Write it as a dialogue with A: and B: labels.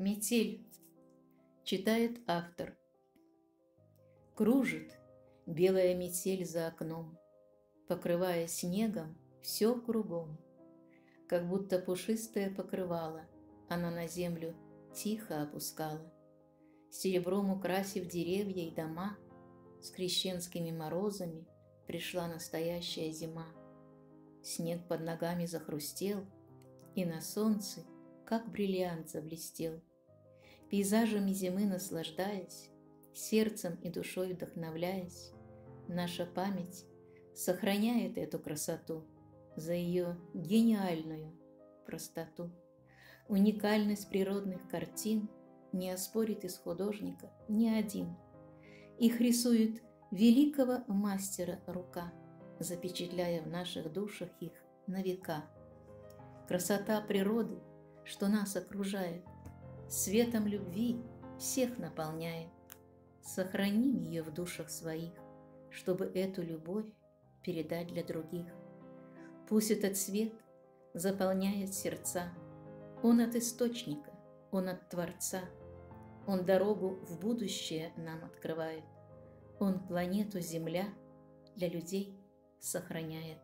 A: Метель. Читает автор. Кружит белая метель за окном, покрывая снегом все кругом. Как будто пушистое покрывало она на землю тихо опускала, серебром украсив деревья и дома. С крещенскими морозами пришла настоящая зима. Снег под ногами захрустел, и на солнце, как бриллиант, заблестел. Пейзажами зимы наслаждаясь, сердцем и душой вдохновляясь, наша память сохраняет эту красоту за ее гениальную простоту. Уникальность природных картин не оспорит из художника ни один. Их рисует великого мастера рука, запечатляя в наших душах их на века. Красота природы, что нас окружает, светом любви всех наполняет. Сохраним ее в душах своих, чтобы эту любовь передать для других. Пусть этот свет заполняет сердца. Он от источника, он от Творца. Он дорогу в будущее нам открывает. Он планету Земля для людей сохраняет.